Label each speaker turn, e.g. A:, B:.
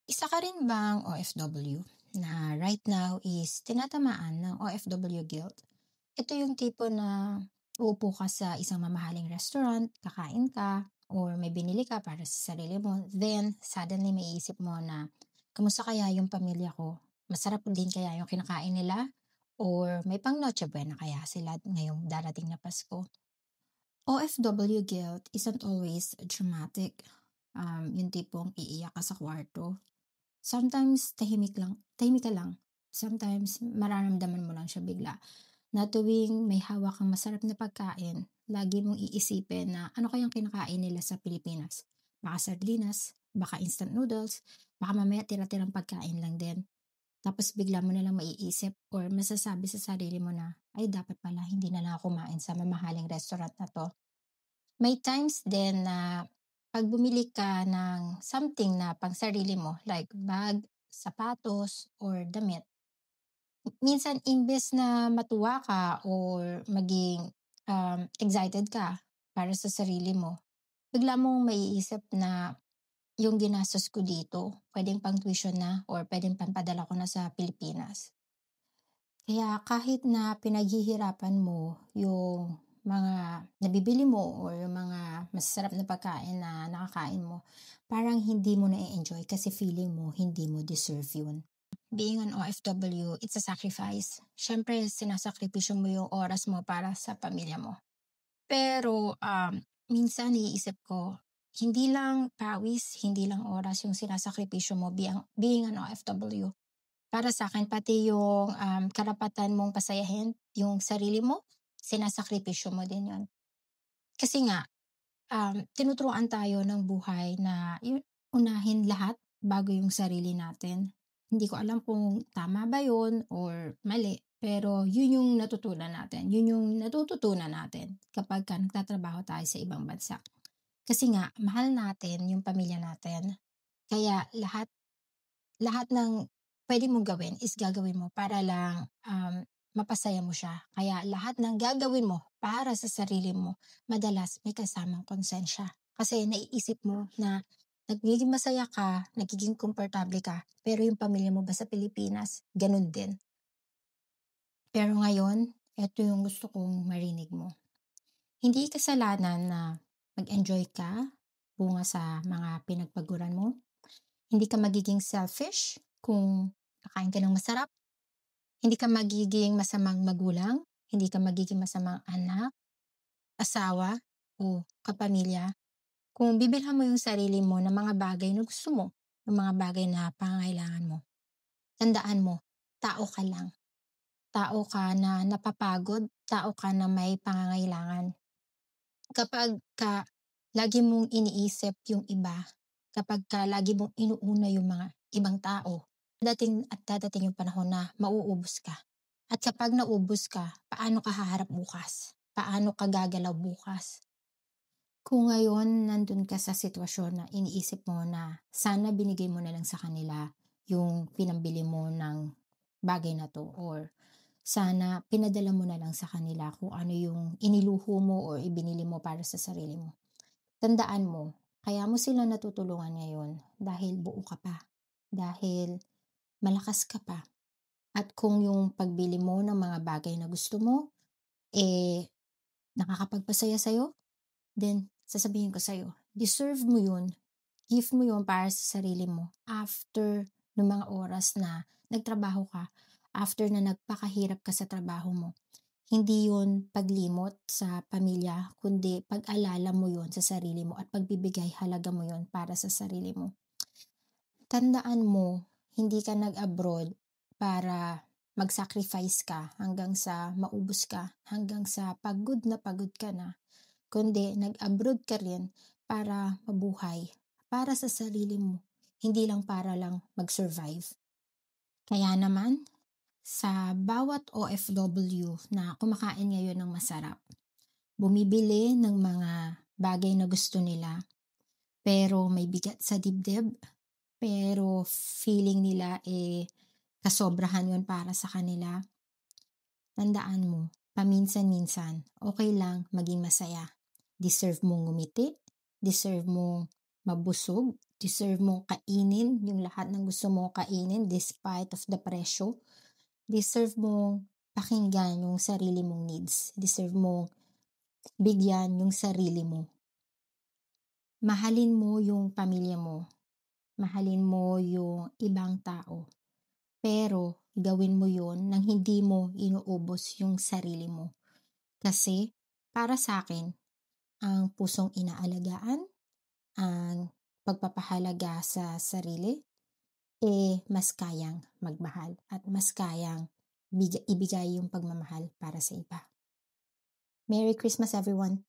A: Isa ka rin bang OFW na right now is tinatamaan ng OFW guilt? Ito yung tipo na uupo ka sa isang mamahaling restaurant, kakain ka, or may binili ka para sa sarili mo. Then, suddenly may isip mo na, kamusta kaya yung pamilya ko? Masarap din kaya yung kinakain nila? Or may pang Noche Buena kaya sila ngayong darating na Pasko? OFW guilt isn't always dramatic. Yung tipong iiyak ka sa kwarto. Sometimes tahimik ka lang. Sometimes mararamdaman mo lang siya bigla. Na tuwing may hawak kang masarap na pagkain, lagi mong iisipin na ano kayang kinakain nila sa Pilipinas. Baka sardinas, baka instant noodles, baka mamaya tira-tirang pagkain lang din. Tapos bigla mo na lang maiisip or masasabi sa sarili mo na, ay dapat pala hindi na lang ako kumain sa mamahaling restaurant na to. May times din na pag bumili ka ng something na pang sarili mo, like bag, sapatos, or damit, minsan imbes na matuwa ka or maging excited ka para sa sarili mo, bigla mong maiisip na yung ginastos ko dito, pwedeng pang tuition na or pwedeng pampadala ko na sa Pilipinas. Kaya kahit na pinaghihirapan mo yung mga nabibili mo or yung mga masasarap na pagkain na nakakain mo, parang hindi mo na-enjoy kasi feeling mo hindi mo deserve yun. Being an OFW, it's a sacrifice. Siyempre, sinasakripisyo mo yung oras mo para sa pamilya mo. Pero minsan iisip ko, hindi lang pawis, hindi lang oras yung sinasakripisyo mo being an OFW. Para sa akin, pati yung karapatan mong pasayahin yung sarili mo, sinasakripisyo mo din yun. Kasi nga, tinuturuan tayo ng buhay na unahin lahat bago yung sarili natin. Hindi ko alam kung tama ba yun or mali, pero yun yung natutunan natin. Yun yung natututunan natin kapag nagtatrabaho tayo sa ibang bansa. Kasi nga, mahal natin yung pamilya natin. Kaya lahat ng pwede mong gawin is gagawin mo para lang mapasaya mo siya. Kaya lahat ng gagawin mo para sa sarili mo, madalas may kasamang konsensya. Kasi naiisip mo na nagiging masaya ka, nagiging komportable ka, pero yung pamilya mo ba sa Pilipinas, ganun din. Pero ngayon, eto yung gusto kong marinig mo. Hindi kasalanan na mag-enjoy ka, bunga sa mga pinagpaguran mo. Hindi ka magiging selfish kung kakain ka ng masarap. Hindi ka magiging masamang magulang. Hindi ka magiging masamang anak, asawa, o kapamilya. Kung bibilhan mo yung sarili mo ng mga bagay na gusto mo, ng mga bagay na pangangailangan mo, tandaan mo, tao ka lang. Tao ka na napapagod, tao ka na may pangangailangan. Kapag lagi mong iniisip yung iba, kapag lagi mong inuuna yung mga ibang tao, dadating yung panahon na mauubos ka. At kapag naubos ka, paano ka haharap bukas? Paano ka gagalaw bukas? Kung ngayon nandun ka sa sitwasyon na iniisip mo na sana binigay mo na lang sa kanila yung pinambili mo ng bagay na to, or sana pinadala mo na lang sa kanila kung ano yung iniluho mo o ibinili mo para sa sarili mo. Tandaan mo, kaya mo sila natutulungan ngayon dahil buo ka pa, dahil malakas ka pa. At kung yung pagbili mo ng mga bagay na gusto mo, nakakapagpasaya sa'yo, then sasabihin ko sa'yo, deserve mo yun, gift mo yun para sa sarili mo after ng mga oras na nagtrabaho ka, after na nagpakahirap ka sa trabaho mo. Hindi yun paglimot sa pamilya, kundi pag-alala mo yun sa sarili mo at pagbibigay halaga mo yun para sa sarili mo. Tandaan mo, hindi ka nag-abroad para mag-sacrifice ka hanggang sa maubos ka, hanggang sa pagod ka na, kundi nag-abroad ka rin para mabuhay, para sa sarili mo, hindi lang para lang mag-survive. Kaya naman, sa bawat OFW na kumakain ngayon ng masarap, bumibili ng mga bagay na gusto nila, pero may bigat sa dibdib, pero feeling nila kasobrahan yun para sa kanila. Tandaan mo, paminsan-minsan, okay lang maging masaya. Deserve mong ngumiti, deserve mong mabusog, Deserve mong kainin yung lahat ng gusto mong kainin despite of the presyo. Deserve mong pakinggan yung sarili mong needs. Deserve mong bigyan yung sarili mo. Mahalin mo yung pamilya mo. Mahalin mo yung ibang tao. Pero gawin mo yun nang hindi mo inuubos yung sarili mo. Kasi para sa akin, ang pusong inaalagaan, ang pagpapahalaga sa sarili, mas kayang magmahal at mas kayang ibigay yung pagmamahal para sa iba. Merry Christmas everyone!